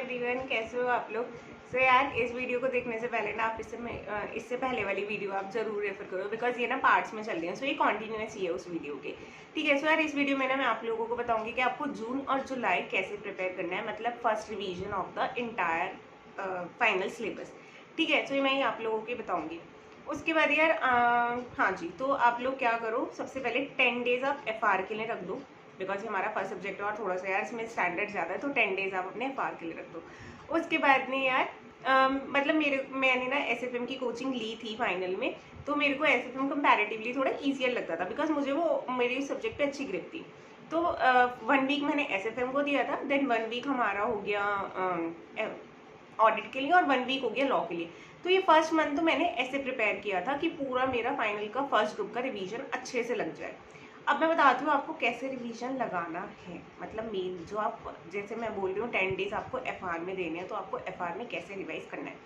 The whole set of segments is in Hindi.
एवरीवन, कैसे हो आप लोग। सो यार, इस वीडियो को देखने से पहले ना आप इससे पहले वाली वीडियो आप जरूर रेफर करो, बिकॉज ये ना पार्ट्स में चल रही है। सो ये कॉन्टिन्यूस ही है उस वीडियो के। ठीक है। सो यार, इस वीडियो में ना मैं आप लोगों को बताऊंगी कि आपको जून और जुलाई कैसे प्रिपेयर करना है, मतलब first revision of the entire final syllabus. ठीक है। सो ये मैं आप लोगों को बताऊंगी। उसके बाद यार हाँ जी, तो आप लोग क्या करो, सबसे पहले 10 डेज आप FR के लिए रख दो, बिकॉज हमारा फर्स्ट सब्जेक्ट है और थोड़ा सा यार इसमें स्टैंडर्ड ज़्यादा है, तो 10 डेज आप अपने FR के लिए रख दो। उसके बाद में यार मतलब मैंने ना SFM की कोचिंग ली थी फाइनल में, तो मेरे को SFM कंपैरेटिवली थोड़ा ईजियर लगता था, बिकॉज मुझे वो मेरी सब्जेक्ट पे अच्छी ग्रिप थी। तो 1 वीक मैंने SFM को दिया था, देन 1 वीक हमारा हो गया ऑडिट के लिए और 1 वीक हो गया लॉ के लिए। तो ये फर्स्ट मंथ तो मैंने ऐसे प्रिपेयर किया था कि पूरा मेरा फाइनल का फर्स्ट ग्रुप का रिवीजन अच्छे से लग जाए। अब मैं बताती हूँ आपको कैसे रिवीजन लगाना है, मतलब मेन जो आप, जैसे मैं बोल रही हूँ 10 डेज आपको FR में देने हैं, तो आपको FR में कैसे रिवाइज करना है।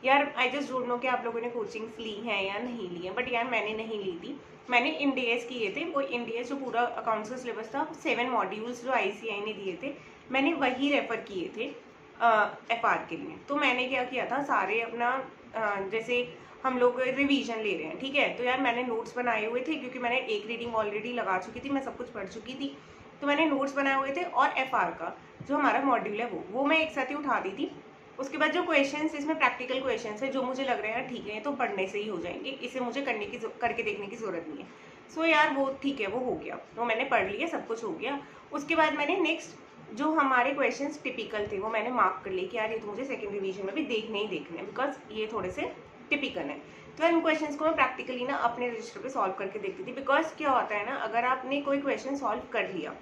यार आई जस्ट डोंट नो कि आप लोगों ने कोचिंग्स ली हैं या नहीं ली हैं, बट यार मैंने नहीं ली थी। मैंने इंडियस किए थे, वो इंडियस जो पूरा अकाउंट्स का सिलेबस था, 7 मॉड्यूल्स जो ICAI ने दिए थे, मैंने वही रेफर किए थे FR के लिए। तो मैंने क्या किया था, सारे अपना जैसे हम लोग रिवीजन ले रहे हैं, ठीक है, तो यार मैंने नोट्स बनाए हुए थे, क्योंकि मैंने एक रीडिंग ऑलरेडी लगा चुकी थी, मैं सब कुछ पढ़ चुकी थी, तो मैंने नोट्स बनाए हुए थे। और FR का जो हमारा मॉड्यूल है वो मैं एक साथ ही उठा दी थी। उसके बाद जो क्वेश्चंस इसमें प्रैक्टिकल क्वेश्चंस है, जो मुझे लग रहे हैं ठीक है, तो पढ़ने से ही हो जाएंगे, इसे मुझे करके देखने की जरूरत नहीं है। सो यार वो ठीक है, वो हो गया, वो मैंने पढ़ लिया, सब कुछ हो गया। उसके बाद मैंने नेक्स्ट जो हमारे क्वेश्चंस टिपिकल थे वो मैंने मार्क कर लिए कि यार ये तो मुझे सेकंड रिवीजन में भी देखने ही देखने हैं, बिकॉज ये थोड़े से टिपिकल है। तो इन क्वेश्चंस को मैं प्रैक्टिकली ना अपने रजिस्टर पे सॉल्व करके देखती थी, बिकॉज क्या होता है ना, अगर आपने कोई क्वेश्चन सॉल्व कर लिया,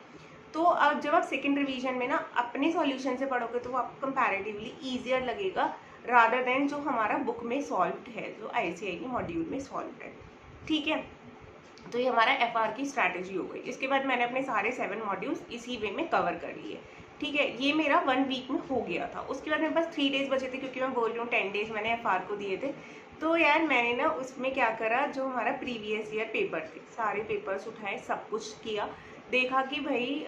तो अब जब आप सेकंड रिवीजन में ना अपने सॉल्यूशन से पढ़ोगे, तो वो आपको कंपैरेटिवली ईजियर लगेगा रादर देन जो हमारा बुक में सॉल्व है, जो ICAI के मॉड्यूल में सॉल्व है। ठीक है। तो ये हमारा FR की स्ट्रैटेजी हो गई। इसके बाद मैंने अपने सारे 7 मॉड्यूल्स इसी वे में कवर कर लिए। ठीक है, ये मेरा 1 वीक में हो गया था। उसके बाद मेरे पास 3 डेज बचे थे, क्योंकि मैं बोल रही हूँ 10 डेज मैंने FR को दिए थे। तो यार मैंने ना उसमें क्या करा, जो हमारा प्रीवियस ईयर पेपर थे, सारे पेपर्स उठाए, सब कुछ किया, देखा कि भाई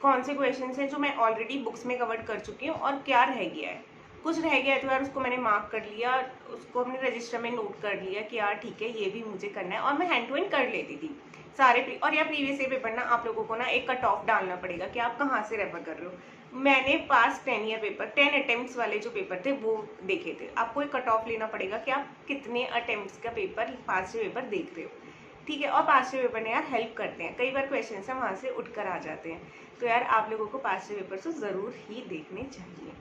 कौन से क्वेश्चन हैं जो मैं ऑलरेडी बुक्स में कवर कर चुकी हूँ और क्या रह गया है। कुछ रह गया है तो यार उसको मैंने मार्क कर लिया, उसको अपने रजिस्टर में नोट कर लिया कि यार ठीक है, ये भी मुझे करना है, और मैं हैंड टू हैंड कर लेती थी सारे। और यार प्रीवियस ईयर पेपर ना आप लोगों को ना एक कट ऑफ डालना पड़ेगा कि आप कहाँ से रेफर कर रहे हो। मैंने पास 10 ईयर पेपर, 10 अटेम्प्ट्स वाले जो पेपर थे वो देखे थे। आपको एक कट ऑफ लेना पड़ेगा कि आप कितने अटेम्प्ट्स का पेपर, पास्ट पेपर देख रहे हो। ठीक है। और पास्ट पेपर ने यार हेल्प करते हैं, कई बार क्वेश्चन से वहाँ से उठ कर आ जाते हैं, तो यार आप लोगों को पास्ट पेपर तो ज़रूर ही देखने चाहिए।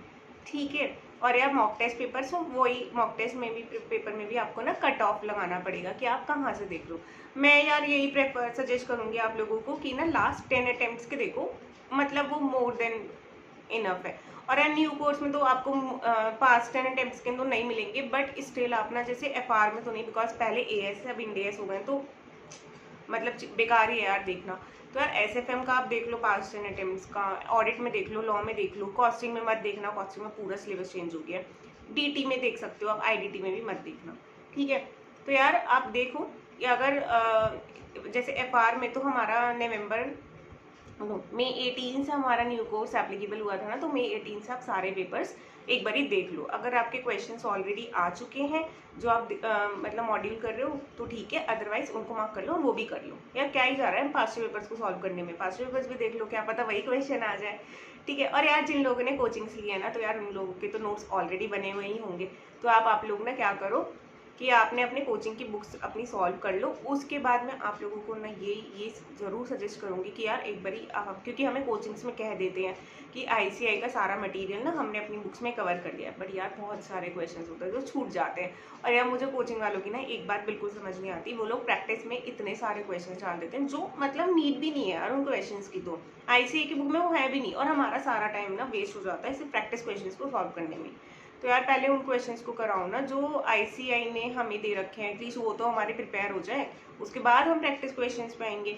ठीक है। और यार मॉक टेस्ट पेपर, सो वही मॉक टेस्ट में भी, पेपर में भी आपको ना कट ऑफ लगाना पड़ेगा कि आप कहाँ से देख लो। मैं यार यही प्रेफर सजेस्ट करूँगी आप लोगों को कि ना लास्ट 10 अटेम्प्ट्स के देखो, मतलब वो मोर देन इनफ है। और यार न्यू कोर्स में तो आपको पास 10 अटेम्प्ट्स के तो नहीं मिलेंगे, बट स्टिल आप ना जैसे FR में तो नहीं, बिकॉज पहले AS है, अब इंडियस हो गए, तो मतलब बेकार ही है यार देखना। तो यार SFM का आप देख लो, पास 10 अटेम्प्ट्स का, ऑडिट में देख लो, लॉ में देख लो, कॉस्टिंग में मत देखना, कॉस्टिंग में पूरा सिलेबस चेंज हो गया है। DT में देख सकते हो आप, IDT में भी मत देखना। ठीक है। तो यार आप देखो, या अगर जैसे FR में तो हमारा नवंबर मई 18 से हमारा न्यू कोर्स एप्लीकेबल हुआ था ना, तो मई 18 से आप सारे पेपर्स एक बार ही देख लो। अगर आपके क्वेश्चंस ऑलरेडी आ चुके हैं जो आप मतलब मॉड्यूल कर रहे हो, तो ठीक है, अदरवाइज उनको मार्क कर लो और वो भी कर लो। यार क्या ही जा रहा है पास्ट पेपर्स को सॉल्व करने में, पास्ट पेपर्स भी देख लो, क्या पता वही क्वेश्चन आ जाए। ठीक है। और यार जिन लोगों ने कोचिंग्स ली है ना, तो यार उन लोगों के तो नोट्स ऑलरेडी बने हुए ही होंगे, तो आप लोग ना क्या करो कि आपने अपने कोचिंग की बुक्स अपनी सॉल्व कर लो। उसके बाद में आप लोगों को ना ये ज़रूर सजेस्ट करूँगी कि यार एक बारी आप, क्योंकि हमें कोचिंग्स में कह देते हैं कि ICAI का सारा मटेरियल ना हमने अपनी बुक्स में कवर कर लिया है, बट यार बहुत सारे क्वेश्चंस होते हैं जो छूट जाते हैं। और यार मुझे कोचिंग वालों की ना एक बात बिल्कुल समझ नहीं आती, वो लोग प्रैक्टिस में इतने सारे क्वेश्चन डाल देते हैं जो मतलब नीड भी नहीं है यार उन क्वेश्चन की, तो ICAI की बुक में वो है भी नहीं, और हमारा सारा टाइम ना वेस्ट हो जाता है सिर्फ प्रैक्टिस क्वेश्चन को सॉल्व करने में। तो यार पहले उन क्वेश्चंस को कराओ ना जो ICAI ने हमें दे रखे हैं, एटलीस्ट वो तो हमारे प्रिपेयर हो जाए, उसके बाद हम प्रैक्टिस क्वेश्चंस पे आएंगे।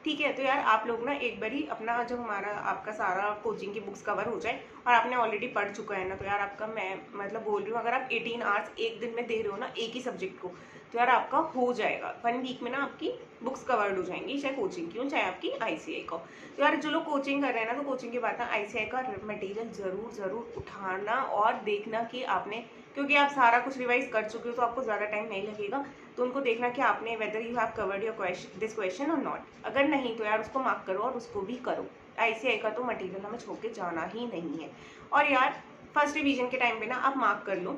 ठीक है। तो यार आप लोग ना एक बारी अपना जब हमारा आपका सारा कोचिंग की बुक्स कवर हो जाए और आपने ऑलरेडी पढ़ चुका है ना, तो यार आपका मैं मतलब बोल रही हूँ, अगर आप 18 आवर्स एक दिन में दे रहे हो ना एक ही सब्जेक्ट को, तो यार आपका हो जाएगा 1 वीक में ना, आपकी बुक्स कवर्ड हो जाएंगी, चाहे कोचिंग की हो चाहे आपकी आईसीआई का हो। तो यार जो लोग कोचिंग कर रहे हैं ना, तो कोचिंग के बाद ना आईसीआई का मटेरियल ज़रूर ज़रूर उठाना और देखना कि आपने, क्योंकि आप सारा कुछ रिवाइज कर चुके हो तो आपको ज़्यादा टाइम नहीं लगेगा। तो उनको देखना कि आपने whether you have covered your question this question और नॉट। अगर नहीं तो यार उसको मार्क करो और उसको भी करो। आईसीआई का तो मटेरियल हमें छोड़ के जाना ही नहीं है। और यार फर्स्ट रिवीजन के टाइम पे ना आप मार्क कर लो,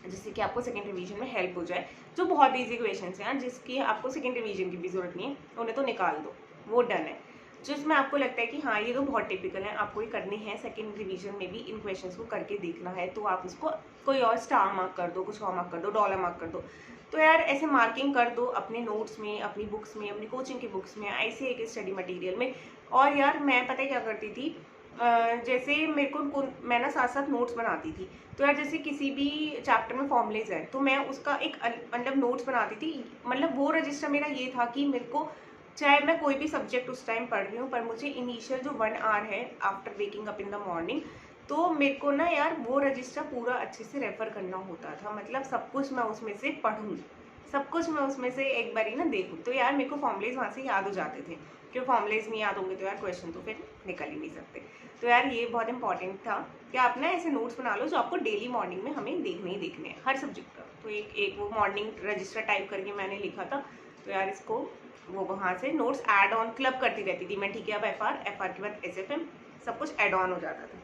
जिससे कि आपको सेकंड रिवीजन में हेल्प हो जाए। जो बहुत इजी क्वेश्चन हैं यार, जिसकी आपको सेकंड रिवीजन की भी जरूरत नहीं है, उन्हें तो निकाल दो, वो डन है। जिसमें आपको लगता है कि हाँ ये तो बहुत टिपिकल है, आपको ये करनी है, सेकंड रिवीजन में भी इन क्वेश्चंस को करके देखना है, तो आप इसको कोई और स्टार मार्क कर दो, कुछ और मार्क कर दो, डॉलर मार्क कर दो। तो यार ऐसे मार्किंग कर दो अपने नोट्स में, अपनी बुक्स में, अपनी कोचिंग की बुक्स में, आईसीआई के स्टडी मटेरियल में। और यार मैं पता है क्या करती थी, जैसे मेरे को मैं ना साथ साथ नोट्स बनाती थी। तो यार जैसे किसी भी चैप्टर में फॉर्मुलेज है तो मैं उसका एक मतलब नोट्स बनाती थी। मतलब वो रजिस्टर मेरा ये था कि मेरे को, चाहे मैं कोई भी सब्जेक्ट उस टाइम पढ़ रही हूँ, पर मुझे इनिशियल जो 1 आवर है after waking up in the morning, तो मेरे को ना यार वो रजिस्टर पूरा अच्छे से रेफर करना होता था। मतलब सब कुछ मैं उसमें से पढ़ूँ, सब कुछ मैं उसमें से एक बारी ना देखूँ, तो यार मेरे को फॉर्मुलेज वहाँ से याद हो जाते थे। क्यों फॉर्मुलेज नहीं याद होंगे तो यार क्वेश्चन तो फिर निकल ही नहीं सकते। तो यार ये बहुत इंपॉर्टेंट था कि आप ना ऐसे नोट्स बना लो जो आपको डेली मॉर्निंग में हमें देखने ही देखने हैं, हर सब्जेक्ट का। तो एक वो मॉर्निंग रजिस्टर टाइप करके मैंने लिखा था। तो यार इसको वो वहाँ से नोट्स ऐड ऑन क्लब करती रहती थी मैं, ठीक है। अब एफ आर के बाद एसएफएम, सब कुछ ऐड ऑन हो जाता था,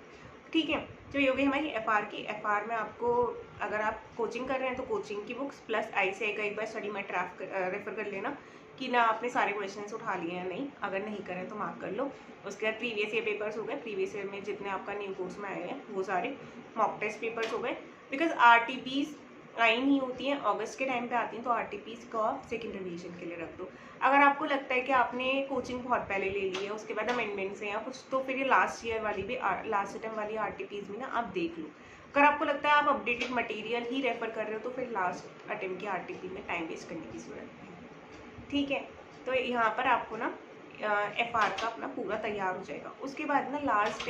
ठीक है। तो ये हो गई हमारी एफआर की। एफआर में आपको, अगर आप कोचिंग कर रहे हैं तो कोचिंग की बुक्स प्लस आईसीआई का एक बार स्टडी में रेफर कर लेना कि ना आपने सारे क्वेश्चंस उठा लिए हैं नहीं, अगर नहीं करें तो मार्क कर लो। उसके बाद प्रीवियस ईयर पेपर्स हो गए, प्रीवियस ईयर में जितने आपका न्यू कोर्स में आए हैं वो सारे मॉक टेस्ट पेपर्स हो गए। बिकॉज आरटीपीज आई नहीं होती हैं, अगस्त के टाइम पे आती हैं, तो आरटीपीज को आप सेकेंड रिवीजन के लिए रख दो। अगर आपको लगता है कि आपने कोचिंग बहुत पहले ले ली है, उसके बाद अमेंडमेंट्स हैं या कुछ, तो फिर ये लास्ट ईयर वाली भी, लास्ट अटेम्प्ट वाली आरटीपीज भी ना आप देख लो। अगर आपको लगता है आप अपडेटेड मटेरियल ही रेफर कर रहे हो, तो फिर लास्ट अटेम्प्ट की आरटीपी में टाइम वेस्ट करने की जरूरत नहीं, ठीक है। तो यहाँ पर आपको ना एफआर का अपना पूरा तैयार हो जाएगा। उसके बाद ना लास्ट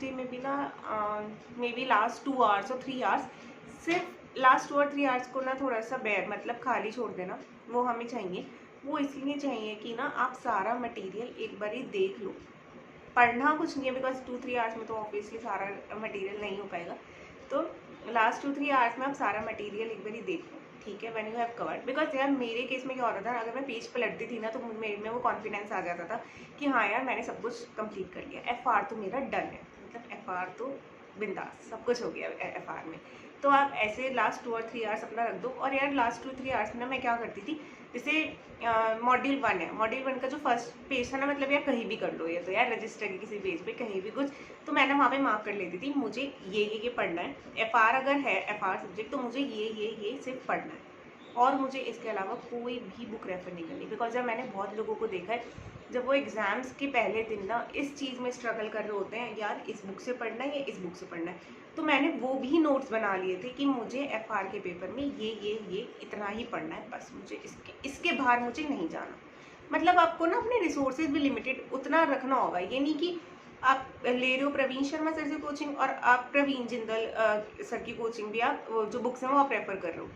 डे में भी ना मे बी लास्ट 2 आवर्स और 3 आवर्स, सिर्फ लास्ट 2 और 3 आवर्स को ना थोड़ा सा मतलब खाली छोड़ देना, वो हमें चाहिए। वो इसलिए चाहिए कि ना आप सारा मटेरियल एक बार ही देख लो। पढ़ना कुछ नहीं है, बिकॉज 2-3 आवर्स में तो ऑब्वियसली सारा मटेरियल नहीं हो पाएगा। तो लास्ट 2-3 आवर्स में आप सारा मटेरियल एक बार ही देख लो, ठीक है, when you have covered. Because यार मेरे केस में क्या होता था, अगर मैं पेज पलटती थी ना तो मेरे में वो कॉन्फिडेंस आ जाता था कि हाँ यार मैंने सब कुछ कंप्लीट कर लिया, एफआर तो मेरा डन है, मतलब एफआर तो बिंदास सब कुछ हो गया एफआर में। तो आप ऐसे लास्ट 2 और 3 आवर्स अपना रख दो। और यार लास्ट 2-3 आवर्स में ना मैं क्या करती थी, जैसे मॉड्यूल 1 है, मॉड्यूल 1 का जो फर्स्ट पेज था ना, मतलब यार कहीं भी कर लो, ये तो यार रजिस्टर के किसी पेज पे कहीं भी कुछ, तो मैंने वहाँ पे मार्क कर लेती थी मुझे ये पढ़ना है। एफआर अगर है, एफआर सब्जेक्ट, तो मुझे ये सिर्फ पढ़ना है और मुझे इसके अलावा कोई भी बुक रेफर नहीं करनी। बिकॉज जब मैंने बहुत लोगों को देखा है, जब वो एग्जाम्स के पहले दिन ना इस चीज़ में स्ट्रगल कर रहे होते हैं, यार इस बुक से पढ़ना है या इस बुक से पढ़ना है, तो मैंने वो भी नोट्स बना लिए थे कि मुझे एफआर के पेपर में ये इतना ही पढ़ना है, बस मुझे इसके बाहर मुझे नहीं जाना। मतलब आपको ना अपने रिसोर्सेज भी लिमिटेड उतना रखना होगा। ये नहीं कि आप ले रहे हो प्रवीण शर्मा सर से कोचिंग और आप प्रवीण जिंदल सर की कोचिंग भी आप जो बुक्स हैं वो आप रेफर कर रहे हो।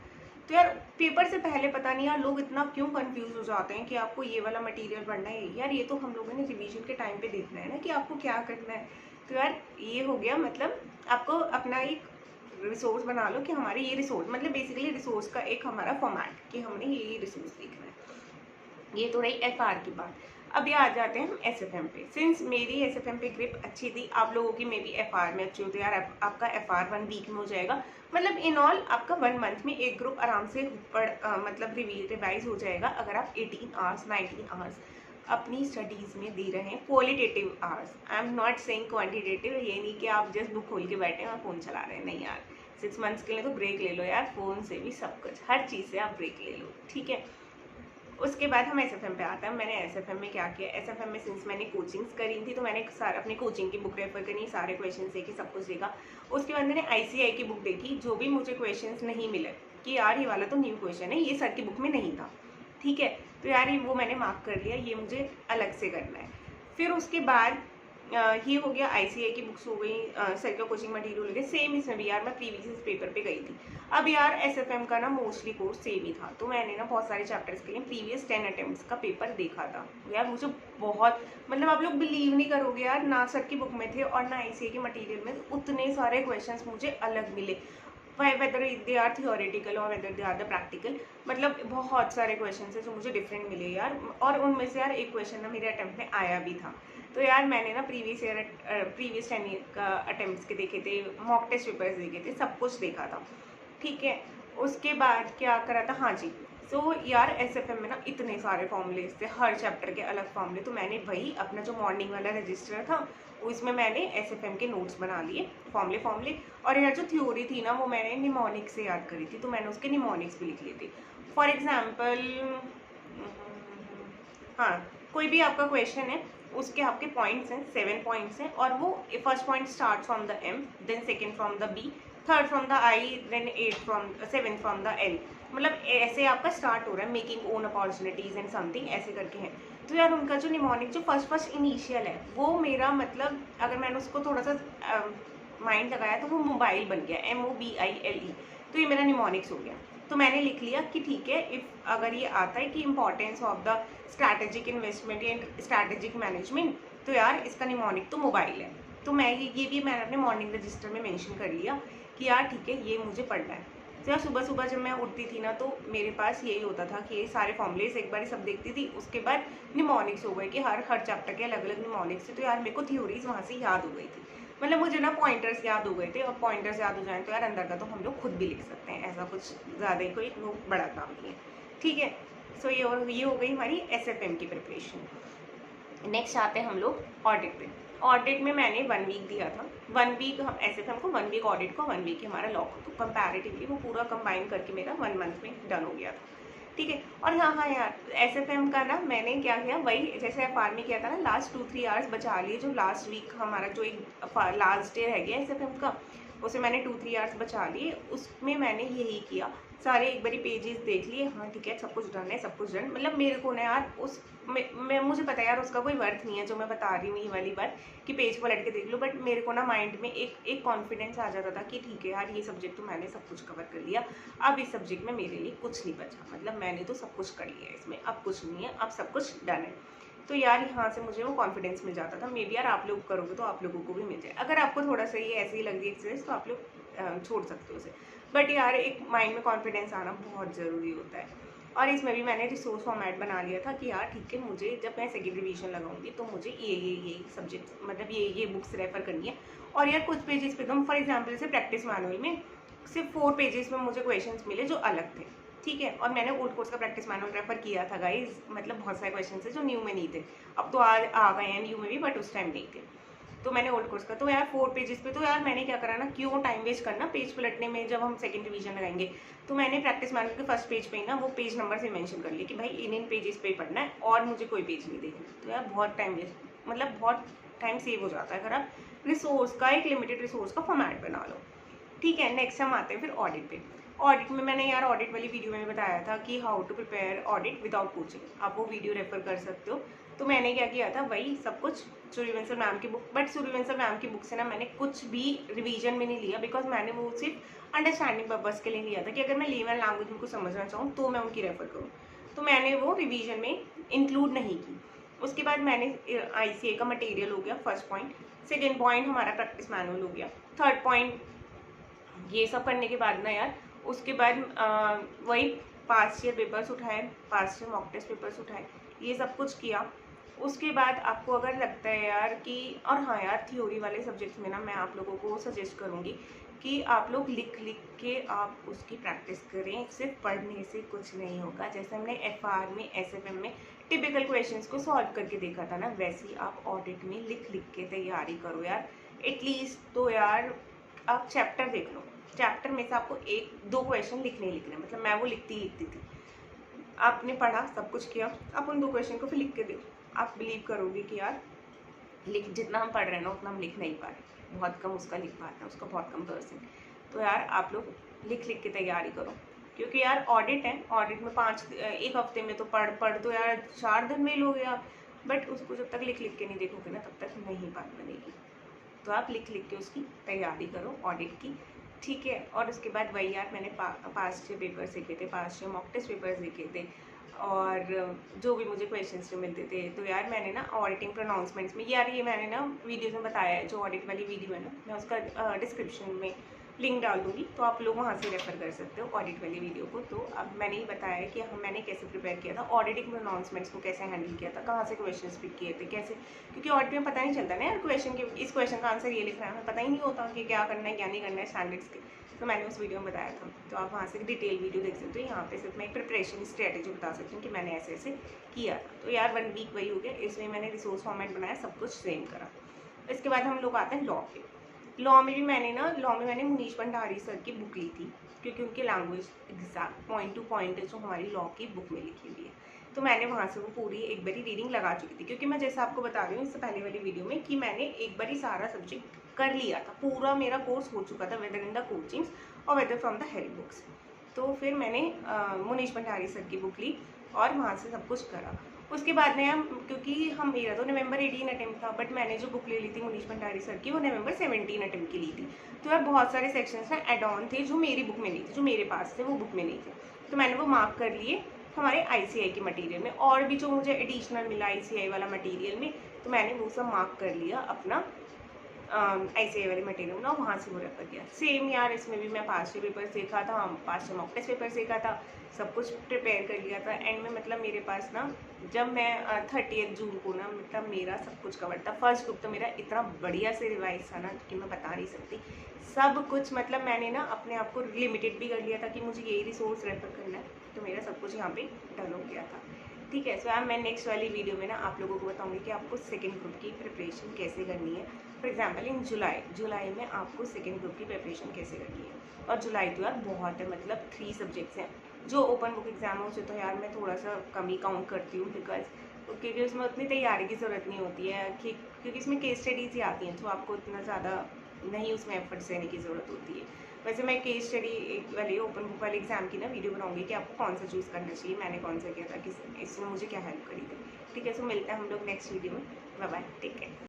तो यार पेपर से पहले पता नहीं यार लोग इतना क्यों कंफ्यूज हो जाते हैं कि आपको ये वाला मटेरियल पढ़ना है। यार ये तो हम लोगों ने रिवीजन के टाइम पे देखना है ना कि आपको क्या करना है। तो यार ये हो गया, मतलब आपको अपना एक रिसोर्स बना लो कि हमारे ये रिसोर्स, मतलब बेसिकली रिसोर्स का एक हमारा फॉर्मेट कि हमने ये रिसोर्स देखना है। ये तो रही एफआर की बात। अब ये आ जाते हैं हम एसएफएम पे। सिंस मेरी एसएफएम पे ग्रिप अच्छी थी, आप लोगों की मे बी एफआर में अच्छी होती है, यार आपका एफआर 1 वीक में हो जाएगा। मतलब इन ऑल आपका 1 मंथ में एक ग्रुप आराम से मतलब रिवाइज हो जाएगा, अगर आप 18 आवर्स 19 आवर्स अपनी स्टडीज़ में दे रहे हैं, qualitative hours. I am not saying quantitative. ये नहीं कि आप जस्ट बुक खोल के बैठे हैं और फ़ोन चला रहे हैं, नहीं यार। 6 मंथ्स के लिए तो ब्रेक ले लो यार, फ़ोन से भी सब कुछ, हर चीज़ से आप ब्रेक ले लो, ठीक है। उसके बाद हम एसएफएम पे आते हैं। मैंने एसएफएम में क्या किया, एसएफएम में सिंस मैंने कोचिंग्स करी थी तो मैंने सारे अपनी कोचिंग की बुक रेफर करी, सारे क्वेश्चन देखी, सब कुछ देखा। उसके बाद मैंने आईसीआई की बुक देखी, जो भी मुझे क्वेश्चंस नहीं मिले कि यार ये वाला तो न्यू क्वेश्चन है, ये सर की बुक में नहीं था, ठीक है। तो यार ये वो मैंने मार्क कर लिया, ये मुझे अलग से करना है। फिर उसके बाद ये हो गया, ICAI की बुक्स हो गई, सर का कोचिंग मटेरियल हो गया। सेम इसमें भी यार मैं प्रीवियस पेपर पे गई थी। अब यार SFM का ना मोस्टली कोर्स सेम ही था, तो मैंने ना बहुत सारे चैप्टर्स के लिए प्रीवियस 10 अटेम्प्ट्स का पेपर देखा था। यार मुझे बहुत, मतलब आप लोग बिलीव नहीं करोगे यार, ना सर की बुक में थे और ना ICAI के मटेरियल में उतने सारे क्वेश्चंस मुझे अलग मिले, वेदर दे आर थियोरेटिकल और whether they are the practical. मतलब बहुत सारे क्वेश्चन है जो मुझे डिफरेंट मिले यार, और उनमें से यार एक क्वेश्चन ना मेरे अटेम्प्ट में आया भी था। तो यार मैंने ना प्रीवियस 10 ईयर का अटेम्प्ट्स के देखे थे, मॉक टेस्ट पेपर्स देखे थे, सब कुछ देखा था। ठीक है, उसके बाद क्या करा था, हाँ जी, तो यार SFM में ना इतने सारे फॉर्मूलेज थे, हर चैप्टर के अलग फॉर्मूले। तो मैंने वही अपना जो मॉर्निंग वाला रजिस्टर था उसमें मैंने SFM के नोट्स बना लिए, फॉर्मूले। और यार जो थ्योरी थी ना वो मैंने निमोनिक्स से याद करी थी, तो मैंने उसके निमोनिक्स भी लिख लिए थे। फॉर एग्जाम्पल, हाँ, कोई भी आपका क्वेश्चन है, उसके आपके पॉइंट्स हैं, 7 पॉइंट्स हैं, और वो first point start from the M, then second from the B, third from the I, then 7 from the L। मतलब ऐसे आपका स्टार्ट हो रहा है, making own opportunities and something ऐसे करके है। तो यार उनका जो निमोनिक जो फर्स्ट इनिशियल है वो मेरा, मतलब अगर मैंने उसको थोड़ा सा माइंड लगाया तो वो मोबाइल बन गया, MOBILE। तो ये मेरा निमोनिक्स हो गया। तो मैंने लिख लिया कि ठीक है, इफ अगर ये आता है कि importance of the strategic investment and strategic management, तो यार इसका निमोनिक तो मोबाइल है। तो मैं ये भी मैंने अपने मॉर्निंग रजिस्टर में मेंशन कर लिया कि यार ठीक है ये मुझे पढ़ना है। तो यार सुबह सुबह जब मैं उठती थी ना तो मेरे पास यही होता था कि ये सारे फॉर्मूलेस एक बार सब देखती थी, उसके बाद निमोनिक्स हो गए कि हर चैप्टर के अलग अलग निमोनिक्स थे। तो यार मेरे को थ्योरीज वहाँ से याद हो गई थी, मतलब मुझे ना पॉइंटर्स याद हो गए थे, और पॉइंटर्स याद हो जाए तो यार अंदर का तो हम लोग खुद भी लिख सकते हैं, ऐसा कुछ ज़्यादा ही कोई वो बड़ा काम नहीं है। ठीक है, सो ये हो गई हमारी SFM की प्रिपरेशन। नेक्स्ट आते हैं हम लोग ऑडिट पे। ऑडिट में मैंने 1 वीक दिया था, 1 वीक हम SFM को, 1 वीक ऑडिट को, 1 वीक हमारा लॉ को, तो कंपैरेटिवली वो पूरा कंबाइन करके मेरा 1 मंथ में डन हो गया था। ठीक है, और हाँ यार SFM का ना मैंने क्या किया, वही जैसे FR में किया था ना, लास्ट 2-3 आवर्स बचा लिए, जो लास्ट वीक हमारा जो एक लास्ट डे रह गया SFM का, उसे मैंने 2-3 आवर्स बचा लिए। उसमें मैंने यही किया, सारे एक बारी पेजेस देख लिए, हाँ ठीक है सब कुछ डन है, सब कुछ डन। मतलब मेरे को ना यार उस मैं मुझे पता है यार उसका कोई वर्थ नहीं है जो मैं बता रही हूँ ये वाली बात कि पेज पलट के देख लो, बट मेरे को ना माइंड में एक कॉन्फिडेंस आ जाता था कि ठीक है यार ये सब्जेक्ट तो मैंने सब कुछ कवर कर लिया, अब इस सब्जेक्ट में मेरे लिए कुछ नहीं बचा, मतलब मैंने तो सब कुछ कर लिया, इसमें अब कुछ नहीं है, अब सब कुछ डन है। तो यार यहाँ से मुझे वो कॉन्फिडेंस मिल जाता था। मे बी यार आप लोग करोगे तो आप लोगों को भी मिल जाए, अगर आपको थोड़ा सा ये ऐसे ही लग रही है एक्सरसाइज तो आप लोग छोड़ सकते हो उसे, बट यार एक माइंड में कॉन्फिडेंस आना बहुत ज़रूरी होता है। और इसमें भी मैंने रिसोर्स फॉर्मेट बना लिया था कि यार ठीक है, मुझे जब मैं सेकेंड रिवीजन लगाऊंगी तो मुझे ये सब्जेक्ट, मतलब ये बुक्स रेफर करनी है। और यार कुछ पेजेस पे तो फॉर एग्जाम्पल जैसे प्रैक्टिस मैनुअल में सिर्फ 4 पेजेस में मुझे क्वेश्चंस मिले जो अलग थे। ठीक है, और मैंने ओल्ड कोर्स का प्रैक्टिस मैनुअल रेफर किया था गाइज, मतलब बहुत सारे क्वेश्चन थे जो न्यू में नहीं थे, अब तो आ गए हैं न्यू में भी, बट उस टाइम नहीं थे। तो मैंने ओल्ड कोर्स का, तो यार 4 पेजेस पे, तो यार मैंने क्या करा ना, क्यों टाइम वेस्ट करना पेज पलटने में जब हम सेकंड रिवीजन लगाएंगे। तो मैंने प्रैक्टिस मैनुअल के फर्स्ट पेज पे ही ना वो पेज नंबर से मेंशन कर लिया कि भाई इन पेजेस पे पढ़ना है और मुझे कोई पेज नहीं देखना। तो यार बहुत टाइम वेस्ट, मतलब बहुत टाइम सेव हो जाता है अगर आप रिसोर्स का, एक लिमिटेड रिसोर्स का फॉर्मेट बना लो। ठीक है, नेक्स्ट हम आते हैं फिर ऑडिट पे। ऑडिट में मैंने यार ऑडिट वाली वीडियो में बताया था कि how to prepare audit without coaching, आप वो वीडियो रेफर कर सकते हो। तो मैंने क्या किया था, वही सब कुछ सूर्यवंशल मैम की बुक, बट सूर्यवंशल मैम की बुक से ना मैंने कुछ भी रिवीजन में नहीं लिया, बिकॉज मैंने वो सिर्फ अंडरस्टैंडिंग पर्पज के लिए लिया था कि अगर मैं लेमन लैंग्वेज में कुछ समझना चाहूँ तो मैं उनकी रेफर करूँ, तो मैंने वो रिवीजन में इंक्लूड नहीं की। उसके बाद मैंने ICAI का मटेरियल हो गया फर्स्ट पॉइंट, सेकेंड पॉइंट हमारा प्रैक्टिस मैनुअल हो गया, थर्ड पॉइंट ये सब करने के बाद ना यार उसके बाद वही पास्ट ईयर पेपर्स उठाए, past year mock test papers उठाए, ये सब कुछ किया। उसके बाद आपको अगर लगता है यार कि, और हाँ यार थ्योरी वाले सब्जेक्ट्स में ना मैं आप लोगों को सजेस्ट करूँगी कि आप लोग लिख के आप उसकी प्रैक्टिस करें, सिर्फ पढ़ने से कुछ नहीं होगा। जैसे हमने FR में SFM में टिपिकल क्वेश्चंस को सॉल्व करके देखा था ना, वैसे ही आप ऑडिट में लिख के तैयारी करो यार, एटलीस्ट। तो यार आप चैप्टर देख लो, चैप्टर में से आपको 1-2 क्वेश्चन लिखने मतलब मैं वो लिखती थी। आपने पढ़ा, सब कुछ किया, आप उन 2 क्वेश्चन को फिर लिख के देखो, आप बिलीव करोगे कि यार जितना हम पढ़ रहे हैं ना उतना हम लिख नहीं पा रहे, बहुत कम उसका लिख पाते हैं, उसका बहुत कम %। तो यार आप लोग लिख के तैयारी करो। क्योंकि यार ऑडिट है, ऑडिट में 1 हफ्ते में तो पढ़ तो यार 4 दिन में ही लोगे आप, बट उसको जब तक लिख लिख के नहीं देखोगे ना तब तक नहीं बात बनेगी। तो आप लिख लिख के उसकी तैयारी करो ऑडिट की, ठीक है। और उसके बाद वही यार मैंने पास्ट के पेपर्स देखे थे, पास्ट के मॉक टेस्ट पेपर्स देखे थे, और जो भी मुझे क्वेश्चंस जो मिलते थे, तो यार मैंने ना ऑडिटिंग प्रोनाउंसमेंट्स में, यार ये मैंने ना वीडियोस में बताया है, जो ऑडिट वाली वीडियो है ना, मैं उसका डिस्क्रिप्शन में लिंक डाल दूँगी, तो आप लोग वहाँ से रेफर कर सकते हो ऑडिट वाली वीडियो को। तो अब मैंने ही बताया है कि मैंने कैसे प्रिपेयर किया था, ऑडिटिंग प्रोनाउंसमेंट्स को कैसे हैंडल किया था, कहाँ से क्वेश्चन पिक किए थे, कैसे, क्योंकि ऑडिट में पता नहीं चलता ना यार, इस क्वेश्चन का आंसर ये लिख रहा है, हमें पता ही नहीं होता कि क्या करना है क्या नहीं करना है स्टैंडर्ड्स के। तो मैंने उस वीडियो में बताया था, तो आप वहाँ से डिटेल वीडियो देख सकते हो। यहाँ पे सिर्फ मैं एक प्रिपरेशन स्ट्रेटेजी बता सकती हूँ कि मैंने ऐसे ऐसे किया था। तो यार 1 वीक वही हो गया, इसमें मैंने रिसोर्स फॉर्मेट बनाया, सब कुछ सेम करा। इसके बाद हम लोग आते हैं लॉ पे। लॉ में मैंने मुनीश भंडारी सर की बुक ली थी, क्योंकि उनकी language exact point two point है जो हमारी लॉ की बुक में लिखी हुई है। तो मैंने वहाँ से वो पूरी एक बारी रीडिंग लगा चुकी थी, क्योंकि मैं जैसे आपको बता रही हूँ इससे पहले वाली वीडियो में कि मैंने एक बारी सारा सब्जेक्ट कर लिया था, पूरा मेरा कोर्स हो चुका था, वेदर इन द कोचिंग्स और whether from the help books. तो फिर मैंने मुनीश भंडारी सर की बुक ली और वहाँ से सब कुछ करा। उसके बाद में क्योंकि मेरा तो नवंबर 18 अटेम्प्ट था, बट मैंने जो बुक ले ली थी मुनीश भंडारी सर की, वो नवंबर 17 अटेम्प्ट की ली थी। तो यार बहुत सारे सेक्शंस ना एड ऑन थे जो मेरी बुक में नहीं थे, जो मेरे पास थे वो बुक में नहीं थे, तो मैंने वो मार्क कर लिए हमारे ICI के मटेरियल में। और भी जो मुझे एडिशनल मिला ICI वाला मटेरियल में, तो मैंने वो सब मार्क कर लिया अपना ICI वाले मटेरियल ना, वहाँ से वो रेफर किया। सेम यार इसमें भी मैं पास्ट पेपर देखा था, पास्ट मॉक टेस्ट पेपर देखा था, सब कुछ प्रिपेयर कर लिया था। एंड में मतलब मेरे पास ना, जब मैं 30 जून को ना, मतलब मेरा सब कुछ कवर था। फर्स्ट ग्रुप तो मेरा इतना बढ़िया से रिवाइज था ना कि मैं बता नहीं सकती। सब कुछ मतलब मैंने ना अपने आप को लिमिटेड भी कर लिया था कि मुझे यही रिसोर्स रेफर करना है, तो मेरा सब कुछ यहाँ पे डन हो गया था, ठीक है। सो यार मैं नेक्स्ट वाली वीडियो में ना आप लोगों को बताऊंगी कि आपको सेकंड ग्रुप की प्रिपरेशन कैसे करनी है। फॉर एग्जांपल इन जुलाई में आपको सेकंड ग्रुप की प्रिपरेशन कैसे करनी है। और जुलाई तो यार बहुत है, मतलब 3 सब्जेक्ट्स हैं। जो ओपन बुक एग्जाम है उसे तो यार मैं थोड़ा सा कम ही काउंट करती हूँ, बिकॉज क्योंकि उसमें उतनी तैयारी की ज़रूरत नहीं होती है, कि क्योंकि इसमें केस स्टडीज ही आती हैं, तो आपको इतना ज़्यादा नहीं उसमें एफर्ट्स देने की ज़रूरत होती है। वैसे मैं केस स्टडी वाली ओपन बुक वाले एग्जाम की ना वीडियो बनाऊंगी कि आपको कौन सा चूज़ करना चाहिए, मैंने कौन सा किया था, किस इसने मुझे क्या हेल्प करी थी, ठीक है। सो मिलते हैं हम लोग नेक्स्ट वीडियो में, बाय बाय, टेक केयर।